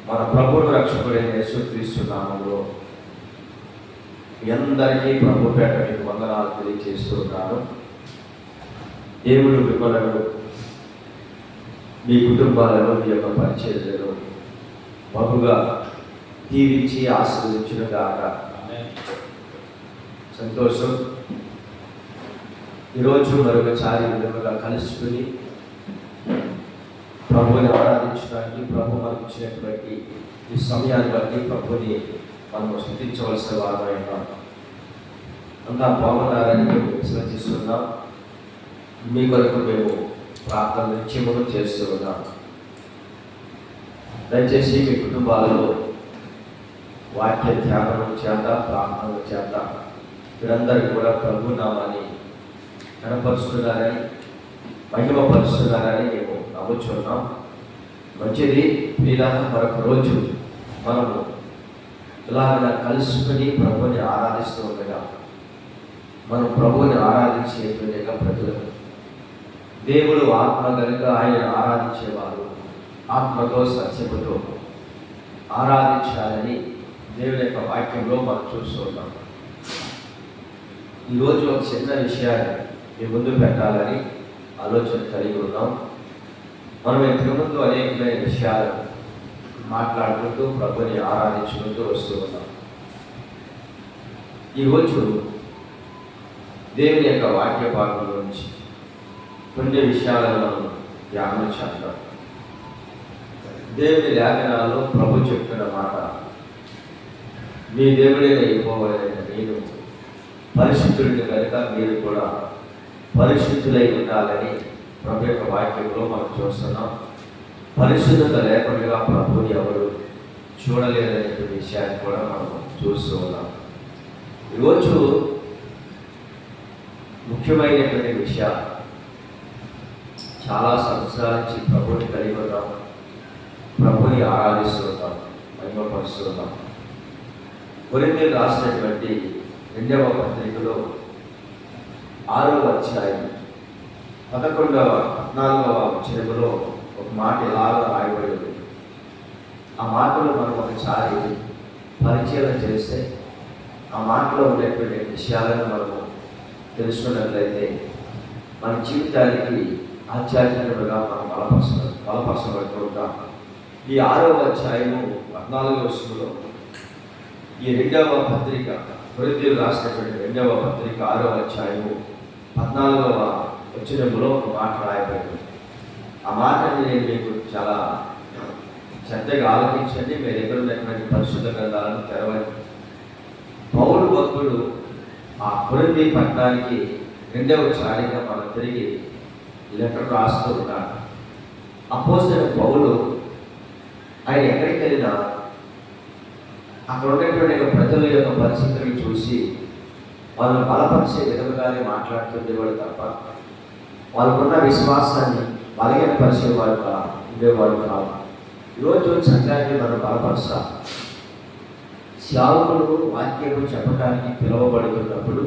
మన ప్రభువు రక్షకుడైన యేసుక్రీస్తు నామములో అందరికీ ప్రభు పేట మీకు వందనాలు తెలియజేస్తున్నాను. దేవుడు మిమ్మలను, మీ కుటుంబాలను, మీ యొక్క పరిచర్యలను బహుగా దీవించి ఆశీర్వదించుగాక. సంతోషం. ఈరోజు మరొకసారి విధంగా కలుసుకుని ప్రభుని ఆరాధించడానికి ప్రభు మనకు ఇచ్చినటువంటి ఈ సమయాన్ని బట్టి ప్రభుని మనము స్తుతించవలసిన వారమైన అంతా బాగున్నారని మేము విశ్వసిస్తున్నాం. మీ కొరకు మేము ప్రార్థన నిత్యమును చేస్తూ ఉన్నాం. దయచేసి మీ కుటుంబాలలో వాక్య ధ్యానం చేత, ప్రార్థన చేత మీరందరూ కూడా ప్రభు నామాన్ని కనపరుస్తున్నారని, మహిమపరుస్తున్నారని మేము నమ్ముచున్నాం. మంచిది. వీళ్ళ మరొక రోజు మనము ఇలాగ కలుసుకుని ప్రభుని ఆరాధిస్తూ ఉండగా, మనం ప్రభుని ఆరాధించేటువంటి ప్రజలు దేవుడు ఆత్మ కనుక ఆయన ఆరాధించేవారు ఆత్మతో సత్యముతో ఆరాధించాలని దేవుని యొక్క వాక్యంలో మనం చూస్తున్నాం. ఈరోజు ఒక చిన్న విషయాన్ని మీ ముందు పెట్టాలని ఆలోచన కలిగి ఉన్నాం. మనం ఇంతకుముందు అనేకమైన విషయాలు మాట్లాడుకుంటూ ప్రభుని ఆరాధించుకుంటూ వస్తూ ఉన్నాం. ఈరోజు దేవుని యొక్క వాక్య భాగం నుంచి కొన్ని విషయాలను మనం ధ్యానం చేద్దాం. దేవుని లేఖనాల్లో ప్రభు చెప్తున్న మాట, మీ దేవుడైన యెహోవాయైన నేను పరిశుద్ధుడిని కనుక మీరు కూడా పరిశుద్ధులై ఉండాలని ప్రభు యొక్క వాక్యంలో మనం చూస్తున్నాం. పరిశుద్ధత లేకుండా ప్రభుని ఎవరు చూడలేదనే విషయాన్ని కూడా మనం చూస్తూ ఉన్నాం. ఈరోజు ముఖ్యమైనటువంటి విషయాలు, చాలా సంవత్సరాల నుంచి ప్రభుని కలిగి ఉన్నాం, ప్రభుని ఆరాధిస్తూ ఉన్నాం, మహిమపరుస్తూ ఉన్నాం. కొరింథీయులకు రాసినటువంటి 2వ పత్రికలో 6వ అధ్యాయం 11వ 14వ వచనములో ఒక మాట ఇలాగా రాయబడి ఉంది. ఆ మాటలు మనం ఒకసారి పరిచయం చేస్తే, ఆ మాటలో ఉండేటువంటి విషయాలను మనము తెలుసుకున్నట్లయితే మన జీవితానికి ఆధ్యాత్మికంగా మనం బలపరచబడుతూ ఉంటాం. ఈ 6వ అధ్యాయము 14వ వచనంలో ఈ 2వ పత్రిక, కొరింథీయులకు రాసినటువంటి 2వ పత్రిక 6వ అధ్యాయము 14వ వచనంలో ఒక మాట రాయబడింది. ఆ మాటని నేను మీకు చాలా శ్రద్ధగా ఆలోచించండి. మీ దగ్గర ఉన్నటువంటి పరిశుద్ధ గ్రంథాలను తెరవండి. పౌలు భక్తుడు ఆ కొరింథీ పట్టణానికి 2వసారిగా మనం తిరిగి లెటర్ రాస్తూ ఉన్నాడు. అపోస్తలుడైన పౌలు ఆయన ఎక్కడికి వెళ్ళినా అక్కడ ఉన్నటువంటి ప్రజల యొక్క పరిస్థితులను చూసి వాళ్ళని బలపరిచే విధముగానే మాట్లాడుతుండేవాడు తప్ప వాళ్ళకున్న విశ్వాసాన్ని బలహీనపరిచేవాడు ఉండేవాడు కాదు. ఈరోజు సంఘాన్ని మనం బలపరచాలి. సేవకులు వాక్యము చెప్పడానికి పిలువబడుతున్నప్పుడు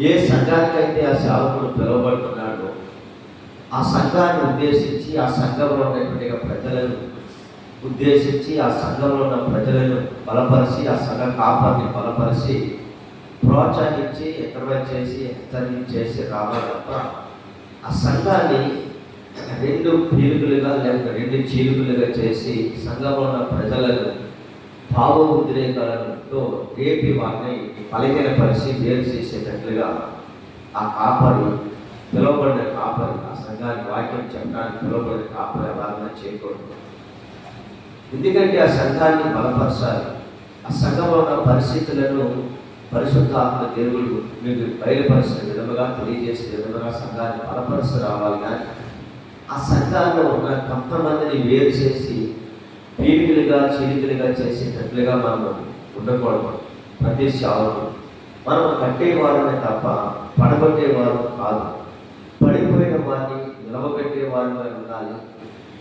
ఏ సంఘానికైతే ఆ సేవకుడు పిలువబడుతున్నాడో ఆ సంఘాన్ని ఉద్దేశించి, ఆ సంఘంలో ఉన్నటువంటి ప్రజలను ఉద్దేశించి, ఆ సంఘంలో ఉన్న ప్రజలను బలపరిచి, ఆ సంఘ కాపాన్ని బలపరిచి, ప్రోత్సహించి, ఎంకరేజ్ చేసి, హెచ్చరించేసి రావాలి తప్ప ఆ సంఘాన్ని 2 పీలుగులుగా లేక 2 చీలుగులుగా చేసి సంఘంలో ఉన్న ప్రజలను భావ ఉద్రేకాలతో రేపి వారిని బలహీనపరిచి వేరు చేసేటట్లుగా ఆ కాపరి, పిలువబడిన కాపరి, ఆ సంఘానికి వాక్యం చెప్పడానికి పిలువబడిన కాపరి అలాగే చేయకూడదు. ఎందుకంటే ఆ సంఘాన్ని బలపరచాలి. ఆ సంఘంలో ఉన్న పరిస్థితులను పరిశుద్ధాత్మ దేవుడు మీకు బయలుపరిచిన విధముగా, తెలియజేసే విధముగా సంఘాన్ని బలపరిచి రావాలి. కానీ ఆ సంఘాల్లో ఉన్న కొంతమందిని వేరు చేసి పీడికలుగా, చీలికలుగా చేసేటట్లుగా మనం ఉండకూడదు. ప్రతి సేవకుడు మనం కట్టేవారమే తప్ప పడగొట్టేవారు కాదు. పడిపోయిన వారిని నిలవబెట్టేవారిని ఉండాలి.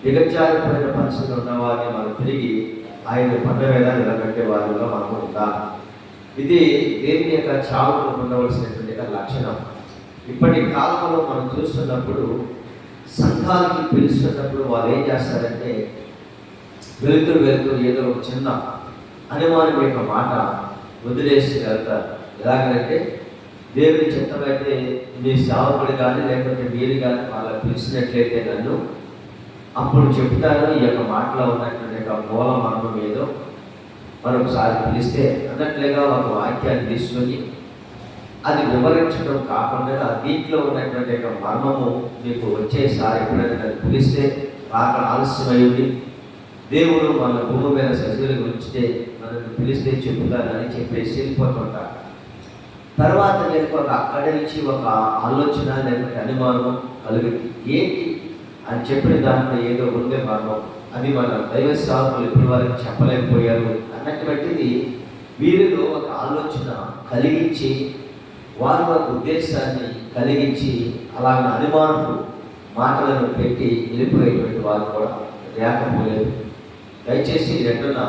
దిగజారిపోయిన పరిస్థితులు ఉన్నవారిని మనం తిరిగి ఆయన పంట మీద నిలబెట్టే వారిలో మనము ఉండాలి. ఇది దేవుని యొక్క చావుకు ఉండవలసినటువంటి లక్షణం. ఇప్పటి కాలంలో మనం చూస్తున్నప్పుడు సంఘానికి పిలుస్తున్నప్పుడు వాళ్ళు ఏం చేస్తారంటే వెళుతూ వెళుతూ ఏదో ఒక చిన్న అనుమానం యొక్క మాట వదిలేసి వెళ్తారు. ఎలాగంటే దేవుని చిత్తమైతే మీ సేవకుడు కానీ లేకపోతే మీరు కానీ వాళ్ళని పిలిచినట్లయితే నన్ను అప్పుడు చెప్తాను ఈ యొక్క మాటలో ఉన్నటువంటి యొక్క మూల మర్మం ఏదో మరొకసారి పిలిస్తే అన్నట్లుగా ఒక వాక్యాన్ని తీసుకొని అది వివరించడం కాకుండా దీంట్లో ఉన్నటువంటి యొక్క మర్మము మీకు వచ్చేసారి ఎప్పుడైనా నన్ను పిలిస్తే రాక ఆలస్యమైంది దేవుడు మన భూమి మీద సజీవులు ఉంచితే మనల్ని పిలిస్తే చెప్తానని చెప్పేసి వెళ్ళిపోతుంటారు. తర్వాత నేను అక్కడి నుంచి ఒక ఆలోచన లేకపోతే అనుమానం కలిగింది. ఏంటి అని చెప్పిన దాంట్లో ఏదో ఉండే మర్మం, అది మన దైవ సేవకులు ఇప్పటి వరకు చెప్పలేకపోయారు అన్నటువంటిది వీరిలో ఒక ఆలోచన కలిగించి వారి ఒక ఉద్దేశాన్ని కలిగించి అలాగ అనుమానపు మాటలను పెట్టి వెళ్ళిపోయేటువంటి వారు కూడా లేకపోలేదు. దయచేసి రెండున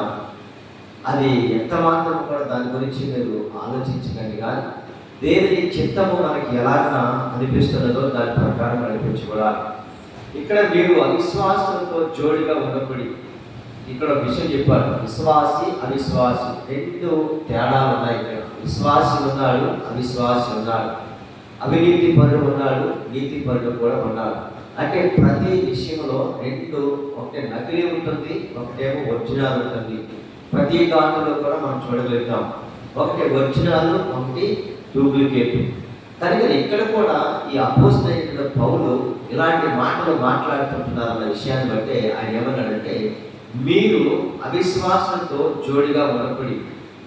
అది ఎంత మాత్రం కూడా దాని గురించి మీరు ఆలోచించకండి, కానీ దేవుని చిత్తము మనకి ఎలాగా అనిపిస్తున్నదో దాని ప్రకారం నడిపించబడాలి. ఇక్కడ మీరు అవిశ్వాసంతో జోడిగా ఉన్నప్పుడు ఇక్కడ విషయం చెప్పారు, విశ్వాసి అవిశ్వాసి రెండు తేడాలు ఉన్నాయి. ఇక్కడ విశ్వాసి ఉన్నాడు, అవిశ్వాసి ఉన్నాడు, అవినీతి పరుడు ఉన్నాడు, నీతి పరుడు కూడా ఉన్నాడు. అంటే ప్రతి విషయంలో రెండు, ఒకటి నకిలీ ఉంటుంది, ఒకటేమో ఒరిజినల్ ఉంటుంది. ప్రతి దాంట్లో కూడా మనం చూడగలుగుతాం, ఒకటి ఒరిజినల్, ఒకటి డూప్లికేట్. కనుక ఇక్కడ కూడా ఈ అపోస్తలుడైన పౌలు ఇలాంటి మాటలు మాట్లాడుతుంటున్నారన్న విషయాన్ని బట్టి ఆయన ఏమన్నాడంటే, మీరు అవిశ్వాసంతో జోడిగా ఉన్నప్పుడు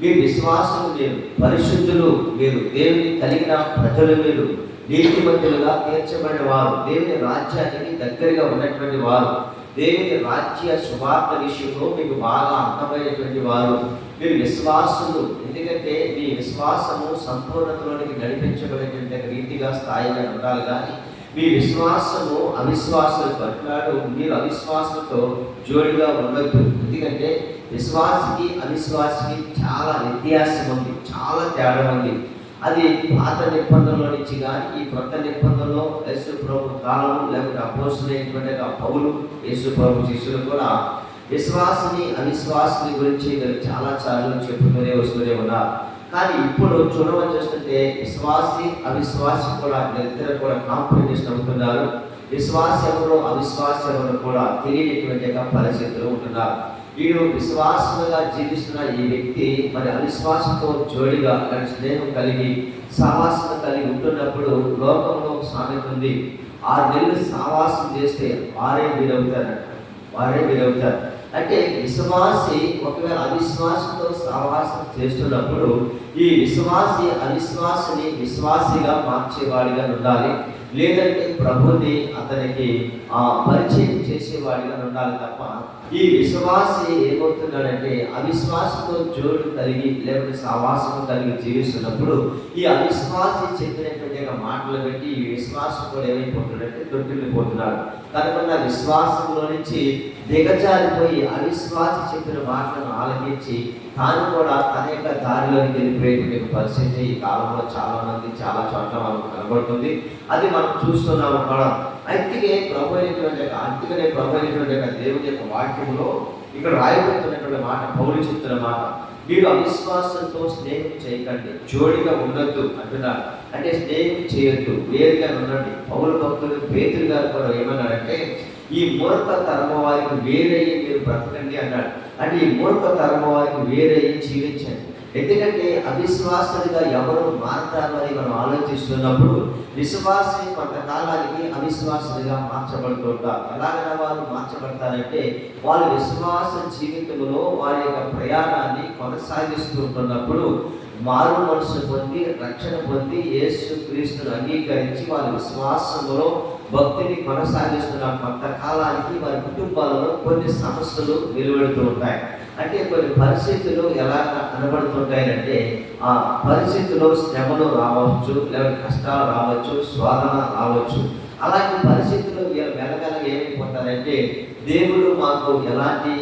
మీ విశ్వాసం మీరు పరిశుద్ధులు, మీరు దేవుని కలిగిన ప్రజలు, మీరు నీతిమంతులుగా తీర్చబడిన వారు, దేవుని రాజ్యానికి దగ్గరగా ఉన్నటువంటి వారు, దేవుని రాజ్య శుభార్త విషయంలో మీకు బాగా అర్థమైనటువంటి వారు, మీరు విశ్వాసులు. ఎందుకంటే మీ విశ్వాసము సంపూర్ణతలోనికి నడిపించబడేటువంటి రీతిగా స్థాయిగా ఉండాలి. కానీ మీ విశ్వాసము అవిశ్వాసులకు అంటున్నాడు, మీరు అవిశ్వాసంతో జోడిగా ఉండొద్దు. ఎందుకంటే విశ్వాసికి అవిశ్వాసికి చాలా వ్యత్యాసం ఉంది, చాలా తేడా ఉంది. అది పాత నిబంధనలో నుంచి కానీ ఈ కొత్త నిబంధనలో యేసు ప్రభు కాలం లేకపోతే అపోస్తలుడైనటువంటి పౌలు యేసు ప్రభు శిష్యులు కూడా విశ్వాసిని అవిశ్వాసిని గురించి చాలా సార్లు చెప్పుతూనే వస్తూనే ఉన్నారు. కానీ ఇప్పుడు చూడవలసి వస్తుంటే విశ్వాసి అవిశ్వాసి కూడా ఇద్దరు కూడా కాంపిటీషన్ అవుతున్నారు. విశ్వాసి ఎవరో అవిశ్వాసి ఎవరో కూడా తెలియనటువంటి పరిస్థితులు ఉంటున్నారు. వీడు విశ్వాసంగా జీవిస్తున్న ఈ వ్యక్తి మరి అవిశ్వాసంతో జోడిగా స్నేహం కలిగి సహవాసం కలిగి ఉంటున్నప్పుడు లోకంలో ఒక సామెత ఉంది, 6 నెలలు సహవాసం చేస్తే వారే వీరవుతారు. అంటే విశ్వాసి ఒకవేళ అవిశ్వాసంతో సహవాసం చేస్తున్నప్పుడు ఈ విశ్వాసి అవిశ్వాసిని విశ్వాసిగా మార్చేవాడిగా ఉండాలి, లేదంటే ప్రభుని అతనికి పరిచయం చేసేవాడిగా ఉండాలి తప్ప ఈ విశ్వాసి ఏమవుతున్నాడంటే అవిశ్వాసంతో జోడు కలిగి లేకపోతే సహవాసం కలిగి జీవిస్తున్నప్పుడు ఈ అవిశ్వాసి చెప్పినటువంటి మాటలు పెట్టి ఈ విశ్వాసం కూడా ఏమైపోతున్నాడంటే దొరికిపోతున్నాడు. కనుక విశ్వాసంలో నుంచి దిగజారిపోయి అవిశ్వాసి చెప్పిన మాటలను ఆలకించి తాను కూడా తన యొక్క దారిలోకి వెళ్ళిపోయేటువంటి పరిస్థితి ఈ కాలంలో చాలా మంది చాలా చోట్ల మనకు కనబడుతుంది. అది మనం చూస్తున్నాము కూడా. అందుకనే ప్రభు అయినటువంటి దేవుని యొక్క వాక్యంలో ఇక్కడ రాయబడుతున్నటువంటి మాట, పౌలు చెప్తున్న మాట, మీరు అవిశ్వాసంతో స్నేహం చేయకండి, జోడిగా ఉండొద్దు అంటున్నారు. అంటే స్నేహం చేయొద్దు, వేరుగా ఉండండి. పౌలు భక్తులు పేతురు గారు కూడా ఏమన్నారంటే, ఈ మూర్ఖ తరమ వారికి వేరయ్యి మీరు బ్రతకండి అన్నాడు. అంటే ఈ మూర్ఖ తరమ వారికి వేరయ్యి జీవించండి. ఎందుకంటే అవిశ్వాసులుగా ఎవరు మారతారు అని మనం ఆలోచిస్తున్నప్పుడు విశ్వాసి కొంతకాలానికి అవిశ్వాసులుగా మార్చబడుతుంటారు. ఎలాగైనా వారు మార్చబడతారంటే వాళ్ళ విశ్వాస జీవితంలో వారి యొక్క ప్రయాణాన్ని కొనసాగిస్తుంటున్నప్పుడు మారు మనసు పొంది రక్షణ పొంది యేసు క్రీస్తును అంగీకరించి వాళ్ళ విశ్వాసంలో భక్తిని కొనసాగిస్తున్న కొంతకాలానికి వారి కుటుంబాలలో కొన్ని సమస్యలు వెలువడుతూ ఉంటాయి. అంటే కొన్ని పరిస్థితులు ఎలా కనబడుతుంటాయంటే ఆ పరిస్థితుల్లో శ్రమలు రావచ్చు, లేదా కష్టాలు రావచ్చు, శోధన రావచ్చు. అలాంటి పరిస్థితులు వెలగల ఏమైపోతారంటే దేవుడు మాకు ఎలాంటి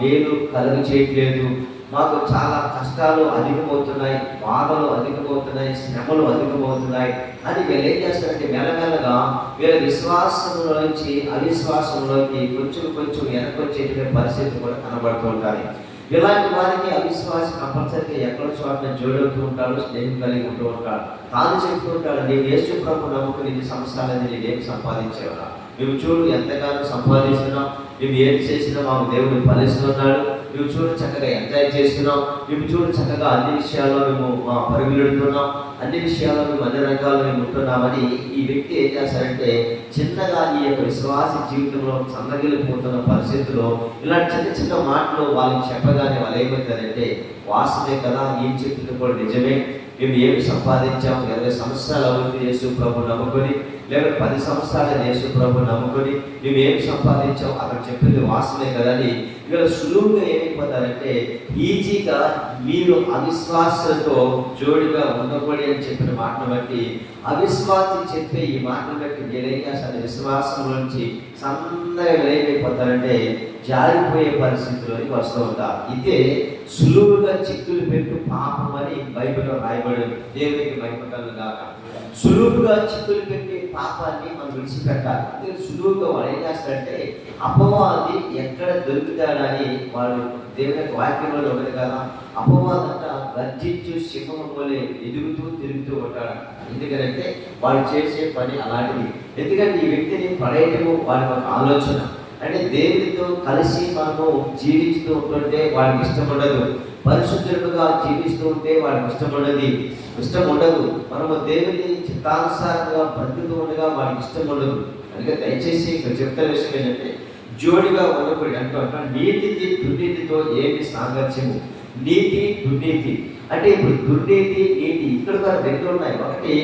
మేలు కలుగ చేయట్లేదు, మాకు చాలా కష్టాలు అధికమవుతున్నాయి, బాధలు అధికమవుతున్నాయి, శ్రమలు అధికమవుతున్నాయి అని వీళ్ళు ఏం చేస్తారంటే మెల్లమెల్లగా వీళ్ళ విశ్వాసంలో నుంచి అవిశ్వాసంలోకి కొంచెం కొంచెం వెనకొచ్చేటువంటి పరిస్థితి కూడా కనబడుతూ ఉంటాయి. ఇలాంటి వారికి అవిశ్వాసం కంపల్సరీగా ఎక్కడ చోట జోడవుతూ ఉంటాడు, స్నేహం కలిగి ఉంటూ ఉంటాడు. తాను చెప్తూ ఉంటాడు, నీవు యేసు ప్రభు నమ్ముకుని నీ సంవత్సరాలని నేనేమి సంపాదించేవా, నువ్వు చూడు ఎంతగానో సంపాదిస్తున్నావు, నువ్వు ఏం చేసినా మాకు దేవుడు ఫలిస్తున్నాడు, నువ్వు చూడు చక్కగా ఎంజాయ్ చేస్తున్నావు, నువ్వు చూడు చక్కగా అన్ని విషయాల్లో మేము పరుగులెడుతున్నాం, అన్ని విషయాల్లో మేము అన్ని రంగాల్లో మేము ఉంటున్నామని ఈ వ్యక్తి ఏం చేస్తారంటే చిన్నగా ఈ యొక్క విశ్వాస జీవితంలో సన్నగిలిపోతున్న పరిస్థితుల్లో ఇలాంటి చిన్న చిన్న మాటలు వాళ్ళకి చెప్పగానే వాళ్ళు ఏమవుతారంటే వాస్తవే కదా, ఏం చెప్తుంది కూడా నిజమే, మేము ఏమి సంపాదించాము, 20 సంవత్సరాలు అవుతుంది యేసు ప్రభు నమ్ముకొని, లేదా 10 సంవత్సరాలు యేసు ప్రభు నమ్ముకొని మేము ఏమి సంపాదించాము అక్కడ చెప్పింది వాస్తవే కదా అని ఇవాళ సులువుగా ఏమైపోతారంటే ఈజీగా మీరు అవిశ్వాసంతో జోడిగా ఉండకూడదు అని చెప్పిన మాటను బట్టి అవిశ్వాసి చెప్పే ఈ మాటను బట్టి మీరేగా అసలు విశ్వాసం నుంచి సన్నగా ఏమైపోతారంటే జారిపోయే పరిస్థితిలోకి వస్తూ ఉంటారు. ఇదే సులువుగా చిక్కులు పెట్టు పాపం అని బైబిల్లో రాయబడి దేవునికి భయపడాలి కాక సులువుగా చిక్కులు పెట్టి పాపాన్ని మనం విడిచిపెట్టాలి. అంటే సులువుగా వాడు ఏం చేస్తాడంటే అపవాది ఎక్కడ దొరుకుతాడని వాడు దేవుని వాక్యంలో ఒకటి కదా, అపవాదంట గర్జించు సింహం వలె ఎదుగుతూ తిరుగుతూ ఉంటాడు. ఎందుకంటే వాడు చేసే పని అలాంటిది. ఎందుకంటే ఈ వ్యక్తిని పడేయటము వాడి ఒక ఆలోచన. అంటే దేవునితో కలిసి మనము జీవిస్తూ ఉంటుంటే వాడికి ఇష్టం ఉండదు, పరిశుద్ధులుగా జీవిస్తూ ఉంటే వాడికి ఇష్టం ఉండదు. మనము దేవుని చిత్తానుసారంగా బ్రతుకుతూ ఉండగా వాడికి ఇష్టం ఉండదు. అందుకే దయచేసి ఇక్కడ చెప్తున్న విషయం ఏంటంటే జోడిగా ఉండకూడదు అంటూ నీతికి దుర్నీతితో ఏమి సాంగత్యము, నీతి దుర్నీతి అంటే ఇప్పుడు దుర్నీతి నీతి ఇక్కడ కూడా రెండు ఉన్నాయి. ఒకటి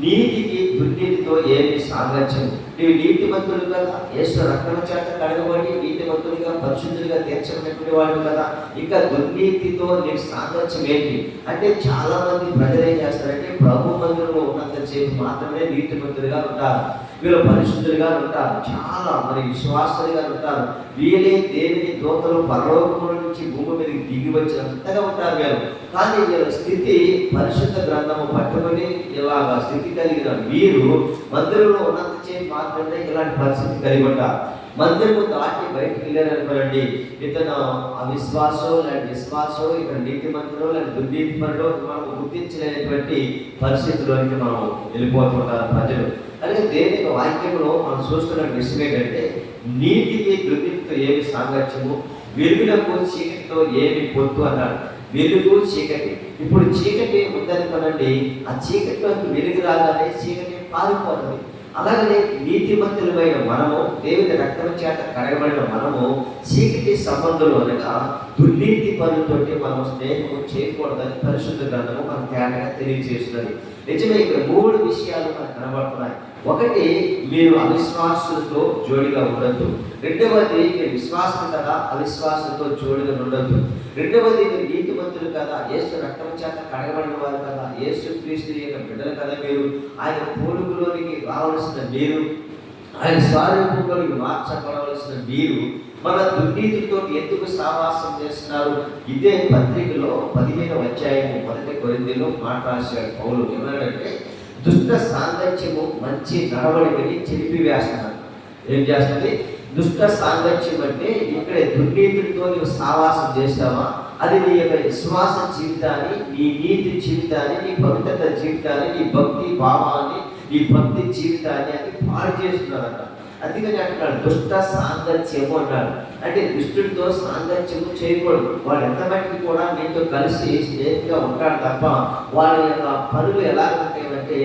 నీతికి దుర్నీతితో ఏమి సాంగత్యము, నీవు నీతిమంతుడు కదా, యేసు రక్తము చేత కడగబడి నీతిమంతుడిగా పరిశుద్ధుడిగా తీర్చబడినటువంటి వాడు కదా, ఇంకా దుర్నీతితో నీకు సాంగత్యం ఏంటి అంటే చాలా మంది ప్రజలు ఏం చేస్తారంటే ప్రభు మందిరంలో ఉన్నంత సేపు మాత్రమే నీతిమంతుడిగా ఉంటారు, వీళ్ళు పరిశుద్ధులుగా ఉంటారు, చాలా మరి విశ్వాసులుగా ఉంటారు, వీళ్ళే దేవుని దూతలు పరలోకముల నుంచి భూమి మీదకి దిగి వచ్చినంతగా ఉంటారు వీళ్ళు. కానీ వీళ్ళ స్థితి పరిశుద్ధ గ్రంథము పట్టుకొని ఇలాగా స్థితి కలిగిన వీరు మందిరంలో ఉన్నంత సేపు మాత్రమే ఇలాంటి పరిస్థితి కలిగి ఉంటారు. మందిరము దాటి బయటకు వెళ్ళారనుకోండి, ఇతను అవిశ్వాసం లేదంటే విశ్వాసం, ఇక్కడ నీతి మంత్రులు లేదా దుర్నీతి పనులు మనం గుర్తించలేనటువంటి పరిస్థితుల్లోకి మనం వెళ్ళిపోతుంటారు ప్రజలు. అలాగే దేవుని వాక్యంలో మనం చూస్తున్న విషయం ఏంటంటే నీతికి దుర్నీతితో ఏమి సాంగత్యము, వెలుగులకు చీకటితో ఏమి పొత్తు అన్నాడు. వెలుగు చీకటి, ఇప్పుడు చీకటి ఉందనుకోనండి, ఆ చీకటిలోకి వెలుగు రాగానే చీకటి పారిపోతుంది. అలాగనే నీతిమంతులమైన మనము దేవుని రక్తం చేత కడగబడిన మనము చీకటి సంబంధులు అనగా దుర్నీతి పనులతోటి మనం స్నేహము చేయకూడదని పరిశుద్ధ గ్రంథము మనకు తేటగా తెలియజేస్తున్నది. నిజమే ఇక్కడ 3 విషయాలు మనకు కనబడుతున్నాయి. ఒకటి, మీరు అవిశ్వాసులతో జోడిగా ఉండద్దు. రెండవది, మీరు విశ్వాసం కదా, అవిశ్వాసంతో జోడిగా ఉండద్దు. రెండవది, మీరు నీతిమంతులు కదా, యేసు రక్తం చేత కడగబడిన వారు కదా, యేసు క్రీస్తు యొక్క బిడ్డలు కదా, మీరు ఆయన పోలుగులోనికి రావలసిన మీరు, ఆయన స్వరూపంలోనికి మార్చబడవలసిన మీరు మన దుర్నీతితో ఎందుకు సావాసం చేస్తున్నారు? ఇదే పత్రికలో 15వ అధ్యాయము 1 కొరింథీయులో మాట రాశాడు పౌలు. ఏమన్నాడంటే దుష్ట సాంగత్యము మంచి నడవడికని చెరిపివేస్తున్నారు. ఏం చేస్తుంది దుష్ట సాంగత్యం అంటే? ఇక్కడే దుర్నీతితో నువ్వు సావాసం చేస్తావా, అది నీ యొక్క విశ్వాస జీవితాన్ని, నీ నీతి జీవితాన్ని, నీ పవిత్రత జీవితాన్ని, నీ భక్తి భావాన్ని, నీ భక్తి జీవితాన్ని అది పాడు చేస్తున్నారంట. అందుకని అంటున్నాడు దుష్ట సాంగత్యము అన్నాడు. అంటే దుష్టుడితో సాంగత్యము చేయకూడదు. వాడు ఎంత మట్టికి కూడా నీతో కలిసి స్నేహితుగా ఉంటాడు తప్ప వాడి యొక్క పనులు ఎలా ఉంటాయంటే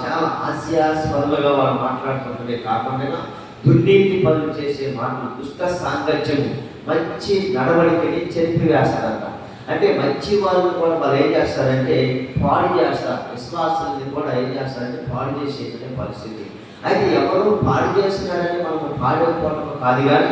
చాలా హాస్యాస్పదముగా వాడు మాట్లాడుతుంటే కాకుండా దుర్నీతి పనులు చేసే మాటలు, దుష్ట సాంగత్యము మంచి నడవడికని చెరిపివేస్తారంట. అంటే మంచి వాళ్ళు కూడా వాళ్ళు ఏం చేస్తారంటే పాడు చేస్తారు, విశ్వాసాన్ని కూడా ఏం చేస్తారంటే పాడు చేసే పరిస్థితి. అయితే ఎవరు పాడు చేస్తున్నారని మనం పాడైపోవడం కాదు, కానీ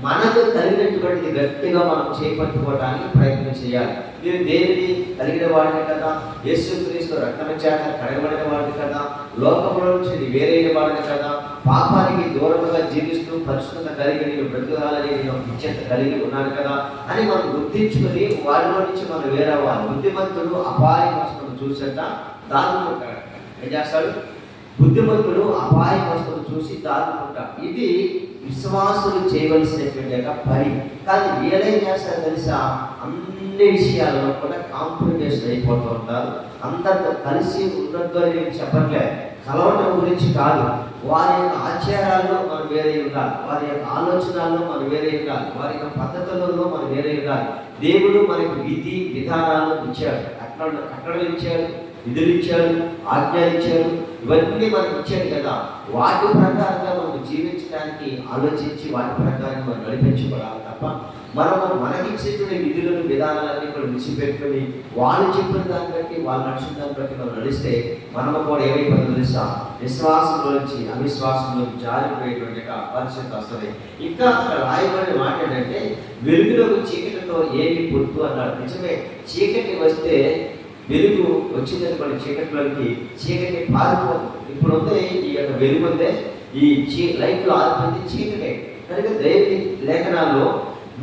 మనకు కలిగినటువంటిది గట్టిగా మనం చేపట్టుకోవడానికి ప్రయత్నం చేయాలి. మీరు దేవుని కలిగిన వాడిని కదా, యేసుక్రీస్తు రక్తము చేత కడగబడిన వాడిని కదా, లోకంలో నుంచి వేరైన వాడిని కదా, పాపానికి దూరంగా జీవిస్తూ పరిశుద్ధత కలిగి నేను బ్రతుకులాలని నేను ఇచ్చేత కలిగి ఉన్నాను కదా అని మనం గుర్తించుకుని వాడిలో నుంచి మనం వేరవ్వాలి. బుద్ధిమంతుడు అపాయం వస్తువును చూసేట దాదుకుంటాడు. ఏం చేస్తాడు? బుద్ధిమంతుడు అపాయం వస్తువును చూసి దాదుకుంటాడు. ఇది విశ్వాసులు చేయవలసినటువంటి యొక్క పని. కానీ వీళ్ళేం చేస్తారు తెలుసా? అన్ని విషయాల్లో కూడా కాంప్రమైజ్ అయిపోతూ ఉంటారు. అందరితో కలిసి ఉన్నట్టు అని నేను చెప్పట్లేదు, కలవటం గురించి కాదు. వారి యొక్క ఆచారాల్లో మనం వేరే ఉండాలి, వారి యొక్క ఆలోచనల్లో మనం వేరే ఉండాలి, వారి యొక్క పద్ధతులలో మనం వేరే ఉండాలి. దేవుడు మనకు విధి విధానాలు ఇచ్చాడు, కట్టడలు ఇచ్చాడు, విధులు ఇచ్చాడు, ఆజ్ఞలు ఇచ్చాడు, ఇవన్నీ మనకు ఇచ్చాడు కదా. వాటి ప్రకారంగా మనం జీవించడానికి ఆలోచించి వాటి ప్రకారంగా మనం నడిపించుకోవాలి తప్ప మనకిచ్చినటువంటి విధులను విధానాలన్నీ కూడా విడిచిపెట్టుకుని వాళ్ళు చెప్పిన దాన్ని బట్టి వాళ్ళు నడిచిన దాన్ని బట్టి మనం నడిస్తే మనము కూడా ఏమైపోతుందో తెలుసా? విశ్వాసంలో నుంచి అవిశ్వాసంలో జారిపోయేటువంటి పరిస్థితి వస్తుంది. ఇంకా అక్కడ రాయబడిన మాట ఏంటంటే, వెలుగులోకి చీకటితో ఏమి పొత్తు అన్నాడు. నిజమే, చీకటి వస్తే వెలుగు వచ్చిందనుకోండి, చీకటిలోకి చీకటి పారిపోతుంది. ఇప్పుడు ఉంటే ఈ యొక్క వెలుగు ఉందే, ఈ లైట్లు ఆరిపోయింది చీకటే. కనుక దేవుని లేఖనాల్లో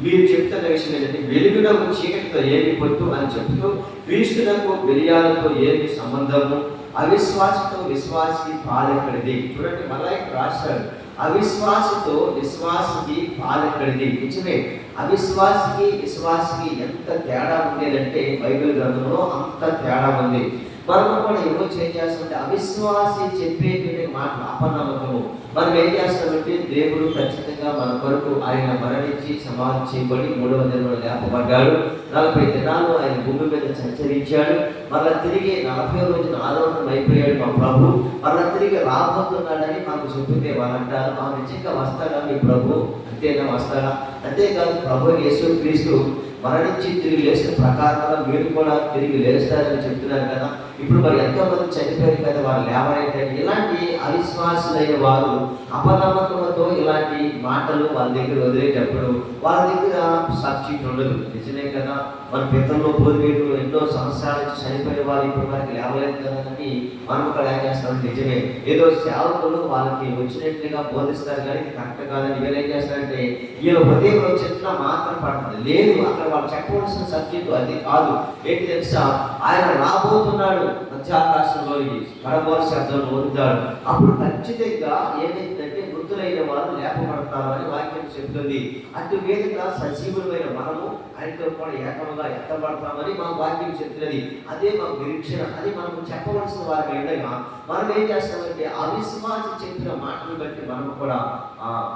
మీరు చెప్తున్న విషయం ఏంటంటే, వెలుగునకు చీకటితో ఏమి పొత్తు అని చెప్తూ, క్రీస్తునకు బెలియాలతో ఏమి సంబంధము, అవిశ్వాసతో విశ్వాసికి పాలెక్కడిది. చూడండి, మళ్ళా రాశాడు, అవిశ్వాసతో విశ్వాసికి పాలెక్కడిది. నిజమే, అవిశ్వాసికి విశ్వాసికి ఎంత తేడా ఉండేదంటే బైబిల్ గ్రంథంలో అంత తేడా ఉంది. మనం కూడా ఈరోజు ఏం చేస్తామంటే, అవిశ్వాసి చెప్పేటువంటి మాటలు అపనమ్మకము. మనం ఏం చేస్తామంటే, దేవుడు ఖచ్చితంగా మన కొరకు ఆయన మరణించి సమాధి చేయబడి 3వ దినాన లేపబడ్డాడు, 40 దినాలు ఆయన భూమి మీద సంచరించాడు, మళ్ళీ తిరిగి 40వ రోజున ఆరోహణం అయిపోయాడు మా ప్రభు, మళ్ళీ తిరిగి రాబోతున్నాడని మాకు చెబితే వాళ్ళంటారు, ఆ నిజంగా వస్తాడా మీ ప్రభు? అంతేనా వస్తాడా? అంతేకాదు, ప్రభు యేసుక్రీస్తు మరణించి తిరిగి లేచిన ప్రకారంగా మీరు కూడా తిరిగి లేస్తారని చెప్తున్నారు కదా. ఇప్పుడు మరి ఎంతోమంది చనిపోయారు కదా, వాళ్ళు లేవరైతే. ఇలాంటి అవిశ్వాసులైన వారు అపనమ్మకంతో ఇలాంటి మాటలు వాళ్ళ దగ్గర వదిలేటప్పుడు వాళ్ళ దగ్గర సబ్జెక్ట్ ఉండదు. నిజమే కదా, మన పితల్లో పూర్వీకులు ఎన్నో సంవత్సరాల నుంచి చనిపోయిన వారు ఇప్పుడు మనకి లేవలేదు కదా అని మనం కూడా ఏం చేస్తాం? నిజమే, ఏదో సేవకులు వాళ్ళకి వచ్చినట్లుగా బోధిస్తారు కానీ కరెక్ట్ కాదని వీళ్ళు ఏం చేస్తారంటే, వీళ్ళ హృదయంలో చిన్న మాత్రం పడుతుంది. లేదు, అక్కడ వాళ్ళు చెప్పవలసిన సబ్జెక్టు అది కాదు. ఏంటి తెలుసా? ఆయన రాబోతున్నాడు మధ్యాకాశంలోకి, కడబోర శబ్దం మోగుతాడు. అప్పుడు ఖచ్చితంగా ఏమైందంటే, మృతులైన వారు లేపబడతారు అని వాక్యం చెప్తుంది. అటు మీదుగా సజీవులమైన మనము ఆయనతో కూడా ఏకంగా ఎత్తబడతామని మా వాక్యం చెప్తున్నది. అదే మా నిరీక్షణ. అది మనము చెప్పవలసిన వారికి ఉండగా మనం ఏం చేస్తామంటే, అవిశ్వాసి చెప్పిన మాటలు బట్టి మనం కూడా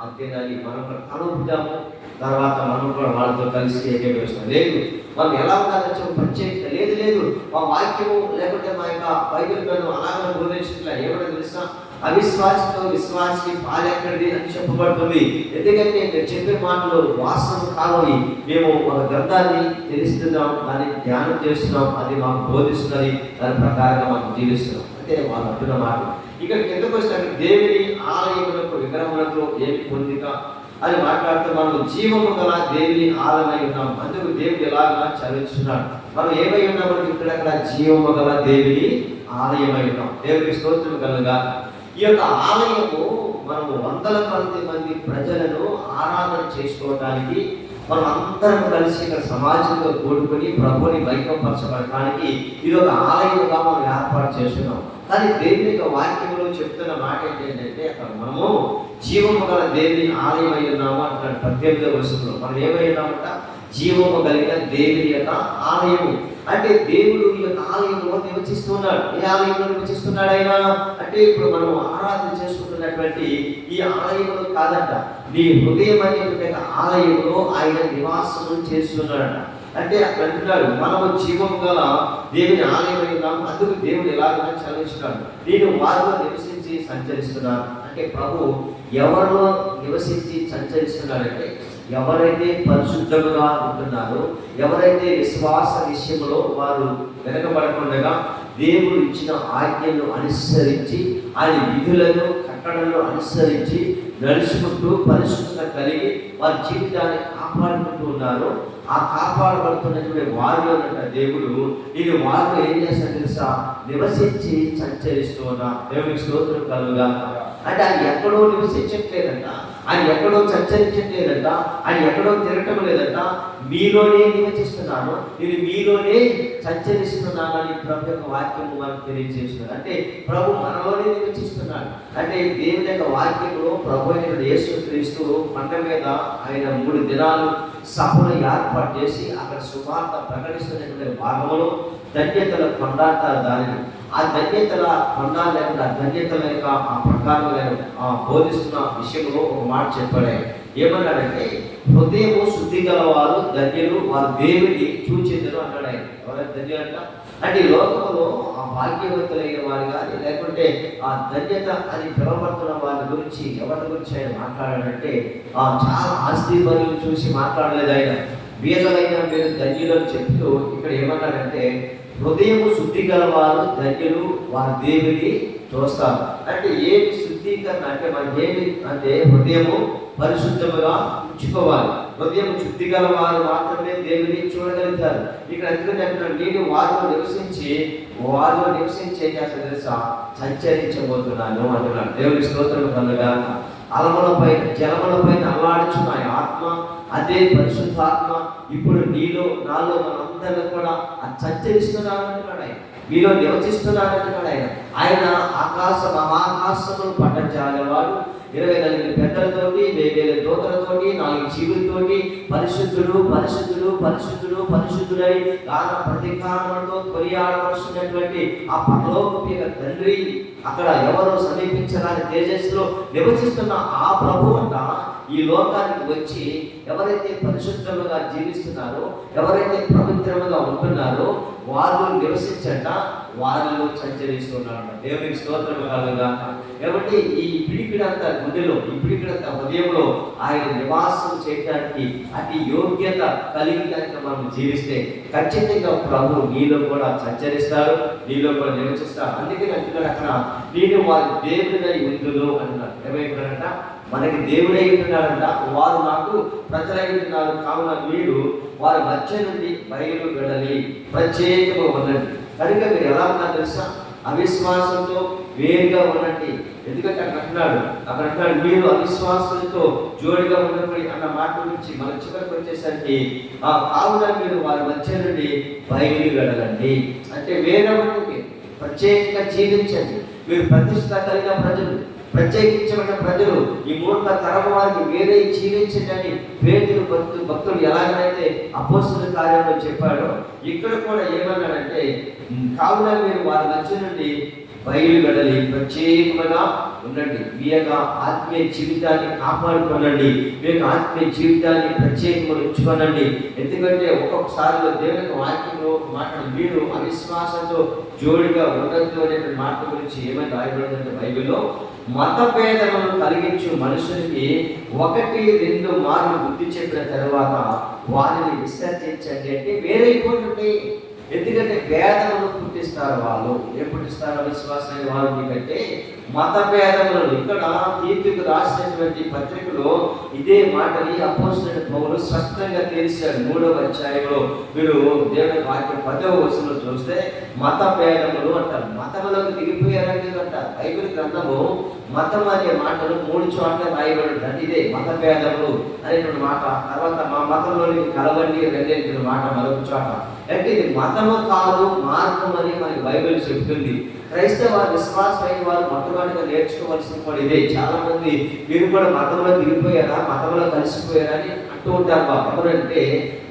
అంతేగాని మనం కూడా తలపుదాము, తర్వాత మనం కూడా వాళ్ళతో కలిసి ఏకీభవిస్తాం. లేదు, మనం ఎలా ఉండాలని చెప్పి ప్రత్యేకత లేదు. మా వాక్యము లేకపోతే మా యొక్క బైబిల్ గ్రంథం అలాగే బోధించట్లే. ఏమైనా తెలుసా? అవిశ్వాసంతో విశ్వాసికి పాలెక్కడిది అని చెప్పబడుతుంది. ఎందుకంటే నేను చెప్పే మాటలు వాస్తవం కావాలి. మేము ఒక గ్రంథాన్ని తెలుస్తున్నాం, దాన్ని ధ్యానం చేస్తున్నాం, అది మాకు బోధిస్తున్నది, దాని ప్రకారంగా మనం జీవిస్తున్నాం. అంటే వాళ్ళు అంటున్న మాట. ఇక్కడ కిందకు వచ్చినట్టు దేవుని ఆలయములకు విగ్రహములకు ఏమి పొందిక అని మాట్లాడుతూ, మనం జీవము గల దేవుని ఆలయమై ఉన్నాం. అందుకు దేవుడు ఎలాగా చదివిస్తున్నాడు. మనం ఏమై ఉన్నామంటే ఇక్కడక్కడ జీవము గల దేవుని ఆలయమై ఉన్నాం. దేవుడికి స్తోత్రం కలుగా. ఈ యొక్క ఆలయము మనము వందల మంది ప్రజలను ఆరాధన చేసుకోవడానికి, మనం అందరం కలిసి ఇక్కడ సమాజంలో కూడుకొని ప్రభుని మైకంపరచబడటానికి ఇది ఒక ఆలయముగా మనం ఏర్పాటు చేస్తున్నాం. కానీ దేవుని యొక్క వాక్యంలో చెప్తున్న మాట ఏంటంటే, అక్కడ మనము జీవము గల దేవుని ఆలయం అయి ఉన్నాము అంటున్నాడు 18వ వచనంలో. మనం ఏమై ఉన్నామంట? జీవము కలిగిన దేవుని యొక్క ఆలయము. అంటే దేవుడు ఈ యొక్క ఆలయంలో నివసిస్తున్నాడు. ఏ ఆలయంలో నివసిస్తున్నాడు ఆయన అంటే, ఇప్పుడు మనం ఆరాధన చేసుకుంటున్నటువంటి ఈ ఆలయంలో కాదంట, నీ హృదయం అనేటువంటి ఆలయంలో ఆయన నివాసము చేస్తున్నాడంట. అంటే అక్కడ అంటున్నాడు, మనము జీవం గల దేవుని ఆలయం ఉన్నాము, అందుకు దేవుడు ఎలాగైనా చదివిస్తున్నాడు. నేను వారిలో నివసించి సంచరిస్తున్నాను. అంటే ప్రభు ఎవరిలో నివసించి సంచరిస్తున్నాడంటే, ఎవరైతే పరిశుద్ధంగా ఉంటున్నారో, ఎవరైతే విశ్వాస విషయంలో వారు వెనకబడకుండా దేవుడు ఇచ్చిన ఆజ్ఞలను అనుసరించి, ఆయన విధులను కట్టడలను అనుసరించి నడుచుకుంటూ పరిశుద్ధత కలిగి వారి జీవితాన్ని కాపాడుకుంటూ ఉన్నారు. ఆ కాపాడబడుతున్నటువంటి వారిలో ఉన్న దేవుడు ఇది వారిలో ఏం చేస్తాడు తెలుసా, నివసించి సంచరిస్తూ ఉన్నా. దేవునికి స్తోత్రం కలుగుగా. అంటే ఆయన ఎక్కడో నివసించట్లేదంట, ఆయన ఎక్కడో సంచరించట్లేదంట, ఆయన ఎక్కడో తిరగటం లేదంట, మీలోనే నివసిస్తున్నాను, నేను మీలోనే సంచరిస్తున్నాను అని ప్రభు యొక్క వాక్యము మనకు తెలియజేస్తున్నాడు. అంటే ప్రభు మనలోనే నివసిస్తున్నాడు. అంటే దేవుని యొక్క వాక్యంలో ప్రభు అయిన యేసుక్రీస్తు కొండ మీద ఆయన 3 దినాలు సభను ఏర్పాటు చేసి అక్కడ సువార్త ప్రకటిస్తున్నటువంటి భాగంలో ధన్యతల కొండ అంటారు దానిని. ఆ ధన్యతల కొండ లేకుండా ధన్యతల యొక్క ఆ ప్రకారం బోధిస్తున్న విషయంలో ఒక మాట చెప్పాడు. ఏమన్నాడంటే, హృదయము శుద్ధి గల వారు ధన్యులు, వారు దేవుని చూచెదరు అన్నాడు ఆయన. ఎవరైనా ధన్యులంట అంటే ఈ లోకంలో ఆ భాగ్యవంతులైన వారు కానీ లేకుంటే ఆ ధన్యత అని పిలువబడుతున్న వారి గురించి ఎవరి గురించి ఆయన మాట్లాడాడంటే చాలా ఆస్తి పనులు చూసి మాట్లాడలేదు ఆయన. వీళ్ళైనా మీరు ధన్యులను చెప్తూ ఇక్కడ ఏమన్నాడంటే, హృదయము శుద్ధి గల వారు ధన్యులు, వారు దేవుని చూస్తారు. అంటే ఏమి శుద్ధీకరణ అంటే మనకి ఏమి అంటే హృదయము పరిశుద్ధముగా ఉంచుకోవాలి. హృదయం శుద్ధి గల వారు మాత్రమే దేవుని చూడగలుగుతారు. ఇక్కడ ఎందుకంటే నేను వారిలో నివసించి ఏం చేస్తాను తెలుసా, సంచరించబోతున్నాను అంటున్నాడు. దేవుని స్తోత్రం కలుగా. అలములపై జలములపైన అల్లాడుచున్న ఆత్మ, అదే పరిశుద్ధాత్మ ఇప్పుడు నీలో నాలో మనందరూ కూడా సంచరిస్తున్నాను అంటున్నాడు ఆయన. మీలో నివసిస్తున్నాడు అంటున్నాడు ఆయన. ఆయన మహాకాశములు పట్టజాలవాడు 24 పెద్దలతోటి 1000 దూతలతోటి 4 జీవులతోటి పరిశుద్ధుడు పరిశుద్ధుడు పరిశుద్ధుడు పరిశుద్ధుడై గాన ప్రతికారంతో కొనియాడవలసినటువంటి ఆ పరలోకపు తండ్రి అక్కడ ఎవరో సమీపించడానికి తేజస్సులో నివసిస్తున్న ఆ ప్రభు అంట ఈ లోకానికి వచ్చి ఎవరైతే పరిశుద్ధముగా జీవిస్తున్నారో, ఎవరైతే పవిత్రముగా ఉంటున్నారో వారు నివసించట, వారిలో సంచరిస్తున్నాడు. దేవునికి స్తోత్రం కలుగుగా. కాబట్టి ఈ పిడికిడంతా గుండెలో, ఈ పిడికిడంతా హృదయంలో ఆయన నివాసం చేయడానికి అతి యోగ్యత కలిగి కనుక మనం జీవిస్తే ఖచ్చితంగా ప్రభు నీలో కూడా సంచరిస్తారు, నీలో కూడా నివసిస్తారు. అందుకని అంటున్నాడు అక్కడ, నేను వారి దేవుడై ఉందును అంటున్నాడు. ఏమైపోయాడంట, మనకి దేవుడై ఉంటున్నాడంట, వారు నాకు ప్రజలై ఉంటున్నారు. కావున మీరు వారి మధ్య నుండి బయలు వెడలి ప్రత్యేకంగా ఉండండి. కనుక మీరు ఎలా ఉన్నారు తెలుసా, అవిశ్వాసంతో వేరుగా ఉండండి. ఎందుకంటే అక్కడ అంటున్నాడు మీరు అవిశ్వాసంతో జోడిగా ఉండకూడదు అన్న మాట గురించి మన చివరికి వచ్చేసరికి కావున మీరు వారి మధ్య నుండి బయలు వెడలండి. అంటే వేరే ప్రత్యేకంగా జీవించండి. మీరు ప్రతిష్ట కలిగిన ప్రజలు, ప్రత్యేకించబడిన ప్రజలు, ఈ 3 తరం వారికి వేరే జీవించండి పేతురు భక్తులు ఎలాగైతే అపోస్తలుల కార్యంలో చెప్పాడో ఇక్కడ కూడా ఏమన్నాడంటే, కావున మీరు వారి మధ్య నుండి బయలు వెడలి ప్రత్యేకంగా ఉండండి. మీ యొక్క ఆత్మీయ జీవితాన్ని కాపాడుకోనండి, మీ యొక్క ఆత్మీయ జీవితాన్ని ప్రత్యేకంగా ఉంచుకోనండి. ఎందుకంటే ఒక్కొక్కసారిలో దేవుని వాక్యంలో మాట్లాడు మీరు అవిశ్వాసంతో జోడిగా ఉండద్దు అనే మాట గురించి ఏమైనా రాయబడిందంటే బైబిల్లో, మతభేదములను కలిగించు మనుషునికి 1-2 మార్లు బుద్ధి చెప్పిన తర్వాత వారిని విసర్జించండి అంటే వేరైపోతుంది. ఎందుకంటే భేదములు పుట్టిస్తారు వాళ్ళు. ఏం పుట్టిస్తారు అవిశ్వాసమైన వాళ్ళు? ఎందుకంటే మత భేదములను. ఇక్కడ తీతుకు రాసినటువంటి పత్రికలో ఇదే మాటని అపోస్తలుడైన పౌలు స్పష్టంగా తెలిసాడు. 3వ అధ్యాయంలో మీరు దేవుని వాక్యం 10వ వచనంలో చూస్తే మత భేదములు అంటారు. మతములకు దిగిపోయారని అంటారు. బైబిల్ గ్రంథము మతం అనే మాటలు 3 చోట్ల రాయబడి అంటే ఇదే మత భేదములు అనేటువంటి మాట. తర్వాత మా మతంలోని కలవండి రెండేటువంటి మాట మరొక చోట. అంటే ఇది మతము కాదు మార్గం అని మనకి బైబిల్ చెప్తుంది. క్రైస్తవ విశ్వాసమైన వారు మొట్టమొదటిగా నేర్చుకోవాల్సిన కూడా ఇదే. చాలా మంది మీరు కూడా మతంలో దిగిపోయారా, మతంలో కలిసిపోయారా అని అంటూ ఉంటారు. ఎవరంటే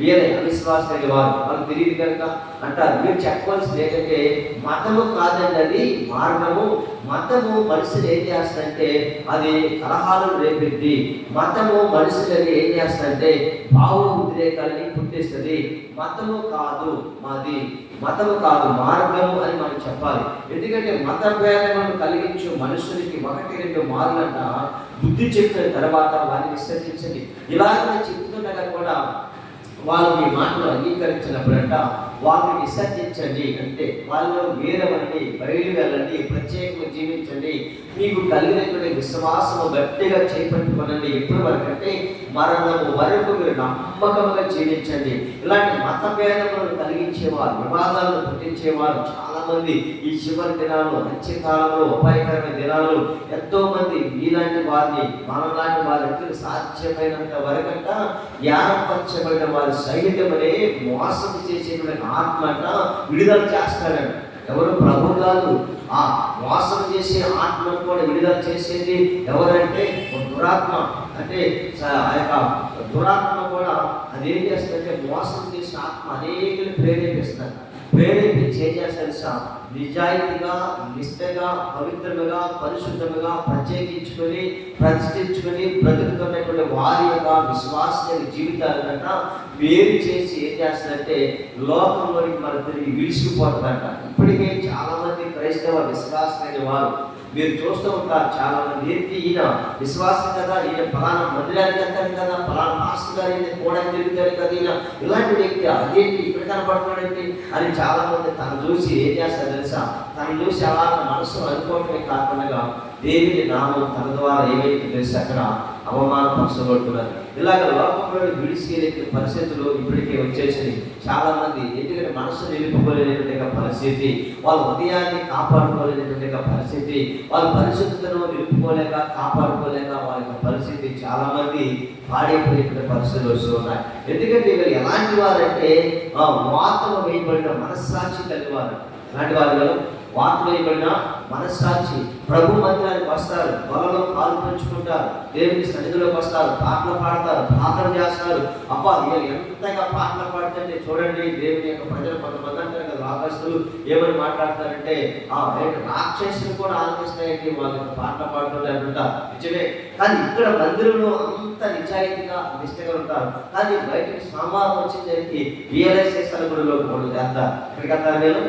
వేరే అవిశ్వాసమైన వారు, వాళ్ళు తెలియదు కనుక అంటారు. మీరు చెప్పవలసింది ఏంటంటే మతము కాదండి, అది మార్గము. మతము మనుషులు ఏం చేస్తారంటే అది కలహాలను రేపిద్ది. మతము మనుషులని ఏం చేస్తారంటే భావ ఉద్రేకాలని పుట్టిస్తుంది. మతము కాదు మాది, మతము కాదు మార్గము అని మనం చెప్పాలి. ఎందుకంటే మత భేదములను కలిగించు మనుషులకి 1-2 మార్లంట బుద్ధి చెప్పిన తర్వాత వారిని విసర్జించండి. ఇలాగ చెప్తుండగా కూడా వాళ్ళు మీ మాటలు అంగీకరించినప్పుడంట వాళ్ళని విసర్జించండి, అంటే వాళ్ళు వేరవండి, బయలు వెళ్ళండి, ప్రత్యేకంగా జీవించండి, మీకు కలిగినటువంటి విశ్వాసము గట్టిగా చేపట్టుకోనండి. ఎప్పుడు వరకు అంటే మరణము వరకు మీరు నమ్మకంగా జీవించండి. ఇలాంటి మత భేదములను కలిగించేవారు, వివాదాలను పుట్టించేవారు చాలా మంది ఈ చివరి దినాలు, అంత్యకాలంలో, అపాయకరమైన దినాలు ఎంతో మంది మీలాంటి వారిని, మనలాంటి వారికి సాధ్యమైనంత వరకంట జ్ఞానపరచబడిన వారి సహితమనే మోసం చేసేటువంటి ఆత్మట విడుదల చేస్తాడంట. ఎవరు? ప్రభు కాదు. ఆ మోసం చేసే ఆత్మను కూడా విడుదల చేసేది ఎవరంటే దురాత్మ. అంటే ఆ యొక్క దురాత్మ కూడా అదేం చేస్తుందంటే మోసం చేసే ఆత్మ అనేకలు ప్రేరేపించి ఏం చేస్తారు? నిజాయితీగా, నిష్టగా, పవిత్రముగా, పరిశుద్ధముగా ప్రత్యేకించుకొని, ప్రతిష్ఠించుకొని బ్రతుకుతున్నటువంటి వారి యొక్క విశ్వాస జీవితాలనంట వేరు చేసి ఏం చేస్తారంటే లోకంలోనికి మనం తిరిగి విడిచిపోతుందంట. ఇప్పటికే చాలా మంది క్రైస్తవ విశ్వాసమైన వారు మీరు చూస్తూ ఉంటారు. చాలా మంది ఏంటి, ఈయన విశ్వాసం కదా, ఈయన ఫలానా మందిరానికి వెళ్తాడు కదా, ఫలానా మాస్టర్ గారు ఈయన కూడా తిరుగుతాడు కదా, ఈయన ఇలాంటి వ్యక్తి, అదేంటి ఇక్కడ కనపడుతున్నాడండి అని చాలా మంది తను చూసి ఏం చేస్తారు తెలుసా? తను చూసి అలా మనసు అనుకోవటమే కాకుండా దేవుని నామం తన ద్వారా ఏమైతే తెలిసి అక్కడ అవమానపరచబడుతున్నారు. ఇలాగ లోకంలో విడిచికెళ్ళే పరిస్థితులు ఇప్పటికే వచ్చేసినాయి చాలా మంది. ఎందుకంటే మనసు నిలుపుకోలేనటువంటి పరిస్థితి, వాళ్ళ హృదయాన్ని కాపాడుకోలేనటువంటి పరిస్థితి, వాళ్ళ పరిశుద్ధతను నిలుపుకోలేక, కాపాడుకోలేక వాళ్ళ పరిస్థితి చాలా మంది పాడైపోయేటువంటి పరిస్థితులు వస్తూ ఉన్నాయి. ఎందుకంటే వీళ్ళు ఎలాంటి వారంటే వార్తలు వేయబడిన మనస్సాక్షి కలిగి వారు. ఎలాంటి వారు? వార్తలు వేయబడిన మనస్సాక్షి. ప్రభు మందిరానికి వస్తారు, పొలంలో పాలు పంచుకుంటారు, దేవుని సన్నిధిలోకి వస్తారు, పాటలు పాడతారు, ప్రార్థన చేస్తారు. అబ్బా ఎంతగా పాటలు పాడుతుంటే చూడండి, దేవుని యొక్క ప్రజలు కొంతమంది అంటారు కదా, రాక్షసులు ఏమని మాట్లాడతారంటే రాక్షసులు కూడా ఆనందిస్తాయండి వాళ్ళ యొక్క పాటలు పాడుతుంటే అంటుంటారు. నిజమే. కానీ ఇక్కడ మందిరంలో అంత నిజాయితీగా నిష్టగా ఉంటారు. కానీ బయటకు సోమవారం వచ్చేసరికి రియలైజ్ చేస్తారు గుడిలో మూడు చేస్తారు. ఇక్కడికి వెళ్తారు వీళ్ళు.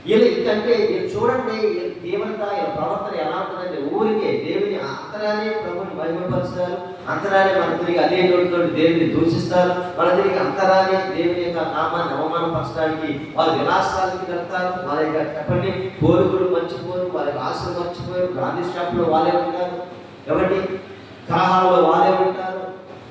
వీళ్ళు ఇంకంటే మీరు చూడండి దేవత ప్రవర్తన ఎలా ఉంటుందంటే ఊరికే దేవుని అంతరానే ప్రభుని మహిమపరుస్తారు, అంతరానే మన తిరిగి అదే నోటితో దేవుని దూషిస్తారు, మన తిరిగి అంతరానే దేవుని యొక్క నామాన్ని అవమానపరచడానికి వాళ్ళు విలాసాలకి వెళ్తారు. వాళ్ళ యొక్క చెప్పండి కోరికలు మర్చిపోరు, వాళ్ళ ఆశలు మర్చిపోరు, గాంధీ షాప్లో వాళ్ళే ఉంటారు, ఎవరి కలహాల్లో వాళ్ళే ఉంటారు.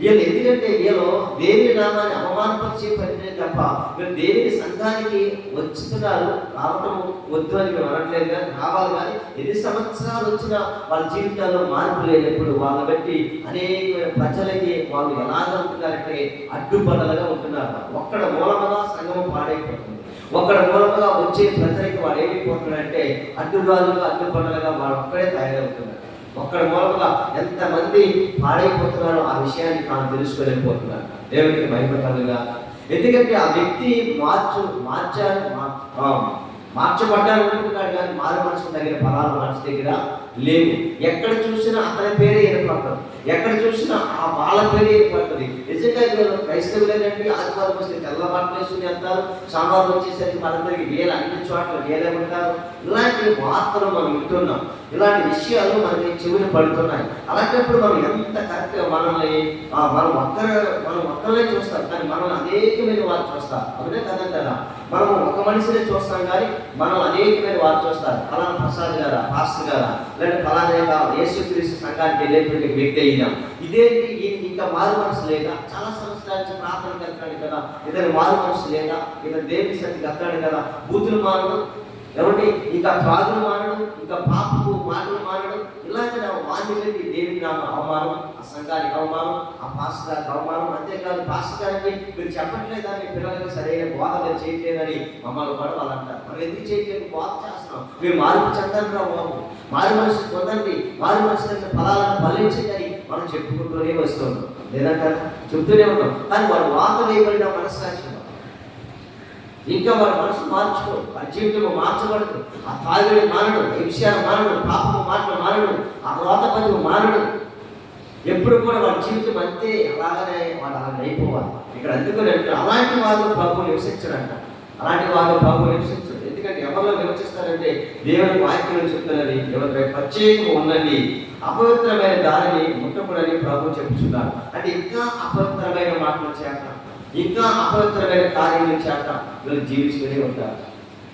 వీళ్ళు ఎందుకంటే వీళ్ళు దేవుని నామాన్ని అవమానపరిచే పని తప్ప వీళ్ళు దేవుని సంఘానికి వచ్చుతున్నారు. రావటం వద్దు అని మేము అనట్లేదు, కానీ రావాలి. కానీ ఎన్ని సంవత్సరాలు వచ్చినా వాళ్ళ జీవితాల్లో మార్పు లేనప్పుడు వాళ్ళని బట్టి అనేక ప్రజలకి వాళ్ళు ఎలాగా ఉంటున్నారంటే అడ్డుపడలుగా ఉంటున్నారు. ఒక్కడ మూలముగా సంఘం పాడైపోతుంది, ఒక్కడ మూలముగా వచ్చే ప్రజలకి వాడు ఏమైపోతున్నాడంటే అడ్డుపడలుగా వాడు ఒక్కడే తయారవుతున్నారు. ఒక్కడ మూలంగా ఎంతమంది పాడైపోతున్నారో ఆ విషయాన్ని తాను తెలుసుకోలేకపోతున్నారు. దేవునికి భయపడాలిగా. ఎందుకంటే ఆ వ్యక్తి మార్చబడ్డారు అనుకుంటున్నాడు, కానీ మారు మనసు దగ్గర ఫలాలు మనసు దగ్గర లేవు. ఎక్కడ చూసినా అతని పేరే ఏర్పడుతుంది, ఎక్కడ చూసినా ఆ వాళ్ళ పేరే ఏర్పడుతుంది. నిజంగా క్రైస్తవులేనండి ఆదివారం వస్తే తెల్ల బట్టలు వేసుకుని వెళ్తారు, సోమవారం వచ్చేసరికి మనందరికి వేలు అన్ని చోట్ల వేలే ఉంటారు. ఇలాంటి వార్తలు మనం వింటున్నాం, ఇలాంటి విషయాలు మనకి చెవిని పడుతున్నాయి. అలాంటప్పుడు మనం ఎంత కరెక్ట్గా మనం ఒక్కరే చూస్తాం, కానీ మనం అనేకమైన వారు చూస్తాం. అవునే కదంటారా? మనం ఒక మనిషినే చూస్తాం, కానీ మనం అనేకమైన వారు చూస్తారు. ఫలానా ప్రసాద్ గారా, పాస్టర్ గారా, లేదంటే ఫలానా యేసుక్రీస్తు సంఘానికి వెళ్ళేటువంటి వ్యక్తి అయినా ఇదేంటి ఈయనకి ఇంకా మారు మనసు లేదా? చాలా సంవత్సరాల నుంచి ప్రార్థన కట్టాడు కదా, ఇతను మారు మనసు లేదా? ఇతను దేవుని సన్నిధికి కట్టాడు కదా, బూతులు మానడు, ఎవరి ఇంకా త్రాగులు మానడు, ఇంకా పాపపు మాటలు మానడు. ఇలాంటి వాడిని పెట్టి దేవునికి అవమానం, ఆ సంఘానికి అవమానం, ఆ పాస్టర్ గారికి అవమానం. అంతేకాదు పాస్టర్ గారికి మీరు చెప్పట్లేదని పిల్లలకి సరైన బోధన చేయట్లేదని మమ్మల్ని కూడా వాళ్ళు అంటారు. మనం ఎందుకు చేయట్లేదు? బోధ చేస్తున్నాం. మీరు మార్పు చెందండి రా బాబు, మారు మనసు పొందండి, మారు మనసు ఫలాలను ఫలించండి మనం చెప్పుకుంటూనే వస్తున్నాం, లేదంటే చెప్తూనే ఉంటాం. కానీ వాడు వాత వేయబడిన మనస్సాక్షి ఇంకా వారి మనసు మార్చుకోడు, వారి జీవితం మార్చబడదు. ఆ తాగుడు మానడు, విషయాలు మానడు, పాపము మాటలు మానడు, ఆ రోతపతి మానడు. ఎప్పుడు కూడా వాడి జీవితం అంతే, అలాగనే వాడు అలా అయిపోవాలి. ఇక్కడ అందుకని అలాంటి వారు ప్రభువు నివసించడంట, అలాంటి వారు ప్రభువు నివసించడు. ఎందుకంటే ఎవరిలో నివసిస్తారంటే దేవుని వాక్యం చెప్తున్నది, ఎవరిపై ప్రత్యేకంగా ఉండండి, అపవిత్రమైన దానిని ముట్టకూడని ప్రభువు చెప్తున్నారు. అంటే ఇంకా అపవిత్రమైన మాటలు చేత ఇంకా అపవిత్రమైన కార్యముల చేత వీళ్ళు జీవిస్తూనే ఉంటారు.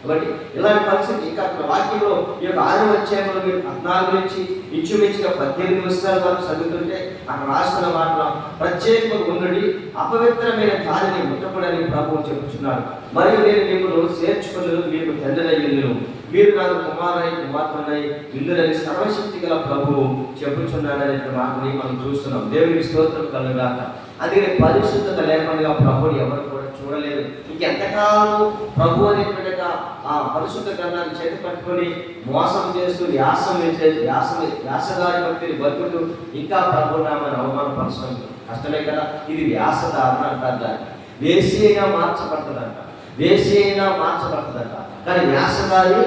కాబట్టి ఇలాంటి పరిస్థితి ఇంకా అక్కడ వాక్యంలో ఈ యొక్క 6వ అధ్యాయంలో మీరు 14 నుంచి ఇంచుమించుగా 18 వచనాల వరకు చదువుతుంటే అక్కడ రాసిన మాటలు ప్రత్యేకంగా ఉండి అపవిత్రమైన దానిని ముట్టకూడని ప్రభువు చెప్పుచున్నాడు. మరియు నేను మిమ్మల్ని చేర్చుకున్నాను, మీకు తండ్రినయ్యును, మీరు నాకు కుమార్తెనై ఇల్లునని సర్వశక్తి గల ప్రభువు చెప్పుచున్నాడనే మాటని మనం చూస్తున్నాం. దేవునికి స్తోత్రం కలుగుగాక. అందుకని పరిశుద్ధత లేకుండా ప్రభుని ఎవరు కూడా చూడలేదు. ఇంకెంతకాలం ప్రభు అనేటువంటి ఆ పరిశుద్ధ గ్రంథాన్ని చేతి పట్టుకొని మోసం చేస్తూ వ్యాసగారి భక్తిని బతుకుతూ ఇంకా ప్రభు నామని అవమానపరచడం కష్టమే కదా. ఇది వ్యాసధారణ అంటారు. దాన్ని వేసి అయినా మార్చబడుతుందంట, వేసి అయినా మార్చబడుతుందంట. కానీ వ్యాసగారి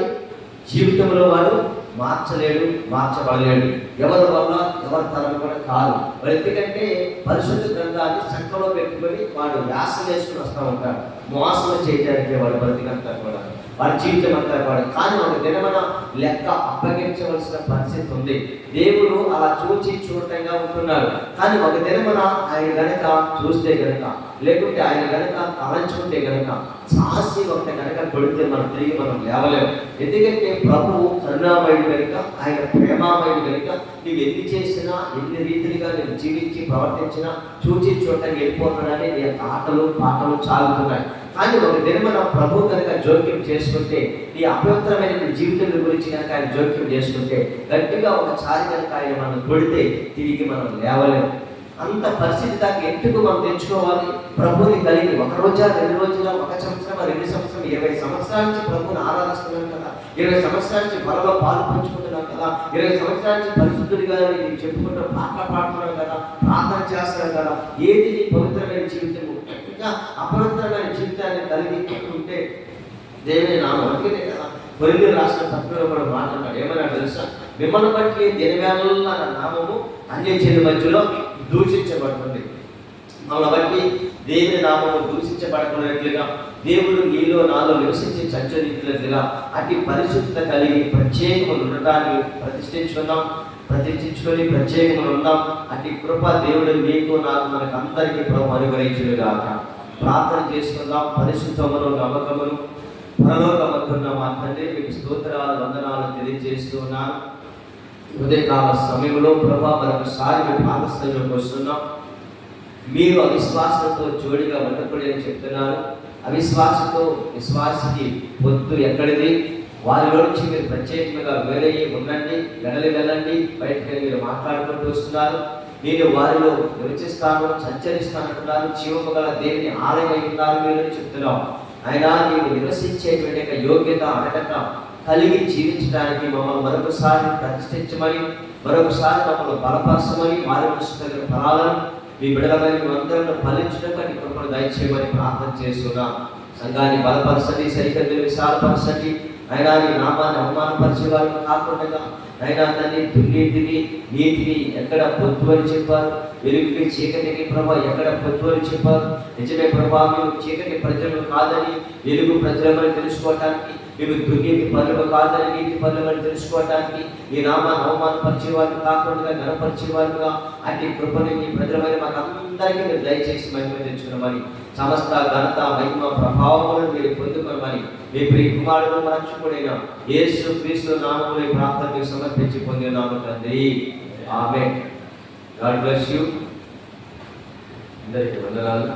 జీవితంలో వాడు మార్చలేడు, మార్చబడలేడు. ఎవరి వల్ల ఎవరి తరం కూడా కాదు. మరి ఎందుకంటే పరిశుద్ధ గ్రంథాన్ని సంఖ్యలో పెట్టుకొని వాడు వ్యాసం వేసుకుని వస్తూ ఉంటాడు. మోసం చేయడానికి వాడు బ్రతికంతా కూడా, వాడి జీవితం అంతా కూడా. కానీ ఒక దినమన లెక్క అప్పగించవలసిన పరిస్థితి ఉంది. దేవుడు అలా చూడటంగా ఉంటున్నాడు. కానీ ఒక దినమన ఆయన గనక చూస్తే గనక, లేకుంటే ఆయన గనక తలంచుకుంటే గనక, సాహసి ఒక గనక కొడితే మనం తిరిగి మనం లేవలేము. ఎందుకంటే ప్రభువు కరుణామయుడు కనుక, ఆయన ప్రేమామయుడు కనుక, నీవు ఎన్ని చేసినా ఎన్ని రీతిగా నేను జీవించి ప్రవర్తించినా చూడటానికి వెళ్ళిపోతున్నాడని నీ ఆటలు పాటలు సాగుతున్నాయి. కానీ ఒక దినమన ప్రభు కనుక జోక్యం చేసుకుంటే, నీ అపవిత్రమైన జీవితం గురించి కనుక ఆయన జోక్యం చేసుకుంటే, గట్టిగా ఒకసారి కనుక ఆయన మనం కొడితే తిరిగి మనం లేవలేము. అంత పరిస్థితి దాకా ఎందుకు మనం తెచ్చుకోవాలి? ప్రభుని కలిగి 1 రోజా 2 రోజుల 1 సంవత్సరం 2 సంవత్సరం 20 సంవత్సరాల నుంచి ప్రభుని ఆరాధిస్తున్నాం కదా, 20 సంవత్సరాల నుంచి బలలో పాలు పంచుకుంటున్నాం కదా, 20 సంవత్సరాల నుంచి పరిశుద్ధుడిగా నేను చెప్పుకుంటూ పాటలు పాడుతున్నాం కదా, ప్రార్థన చేస్తున్నాం కదా. ఏది నీ పవిత్రమైన జీవితం? ఇంకా అపవిత్రమైన జీవితాన్ని కలిగి ఉంటే దేవుని నామం. అందుకనే కదా కొరింథీయులకు రాసిన పత్రికలో కూడా మాట్లాడాడు. ఏమన్నా తెలుసా? మిమ్మల్ని బట్టి దినవేళ నామము అన్యజనుల మధ్యలో దూషించబడుతుంది. మమ్మల్ని బట్టి దేవుని నామము దూషించబడుతున్నట్లుగా దేవుడు నీలో నాలో నివసించి సంచరించినట్లుగా అతి పరిశుద్ధత కలిగి ప్రత్యేకములు ఉండటాన్ని ప్రతిష్ఠించుకొని ప్రత్యేకములు ఉందాం. అతి కృప దేవుడు మీకు నాకు మనకు అందరికీ ప్రభు అనుగ్రహించుగాక. ప్రార్థన చేసుకుందాం. పరిశుద్ధమును నమ్మకమును పరలోకమందున్న మా తండ్రి, మీకు స్తోత్రాలు వందనాలు తెలియజేస్తున్నాను. ఉదయకాల సమయంలో ప్రభా మరొకసారి మీ పాదస్థానంలోకి వస్తున్నాం. మీరు అవిశ్వాసంతో జోడిగా ఉండకూడదు అని చెప్తున్నారు. అవిశ్వాసంతో విశ్వాసికి పొత్తు ఎక్కడిది? వారిలో నుంచి మీరు ప్రత్యేకంగా వేరయ్యి ఉండండి, వెళ్ళండి, బయటకు మీరు మాట్లాడుకుంటూ వస్తున్నారు. నేను వారిలో నివసిస్తాను, సంచరిస్తానంటున్నారు. జీవము గల దేవుని ఆలయమై ఉన్నారు మీరు చెప్తున్నాం. ఆయన నీవు నివసించేటువంటి యోగ్యత అడగట కలిగి జీవించడానికి మమ్మల్ని మరొకసారి ప్రతిష్ఠించమని, మరొకసారి మమ్మల్ని బలపరచమని, మానవ ఫలాలను మీ బిడలమైన అందరిలో ఫలించడానికి కృపను దయచేయమని ప్రార్థన చేస్తున్నాం. సంఘాన్ని బలపరచండి, సరిహద్దులు విశాలపరచండి. అయినా నీ నామాన్ని అవమానపరిచే వారిని కాకుండా అయినా దాన్ని దుర్నీతిని నీతిని ఎక్కడ పొత్తు అని చెప్పారు, వెలుగుకి చీకటికి ప్రభా ఎక్కడ పొత్తు అని చెప్పారు. నిజమే ప్రభా, మేము చీకటి ప్రజలు కాదని వెలుగు ప్రజలమని తెలుసుకోవటానికి, మేము దుర్నీతి పనులు కాదని నీతి పనులని తెలుసుకోవటానికి, ఈ నామాన్ని అవమానపరిచేవారు కాకుండా గణపరిచేవారుగా అట్టి కృపని మీ ప్రజలమైన మాకు అందరికీ మీరు దయచేసి మహిమ తెచ్చుకున్నామని, సమస్త ఘనత మహిమ ప్రభావములను మీరు పొందుకోమని మీ ప్రియ కుమారుడు రక్షకుడైన యేసు క్రీస్తు నామములో ప్రార్థనకు సమర్పించి పొందినాము తండ్రి. ఆమేన్. God bless you. అందరికీ వందనాలు.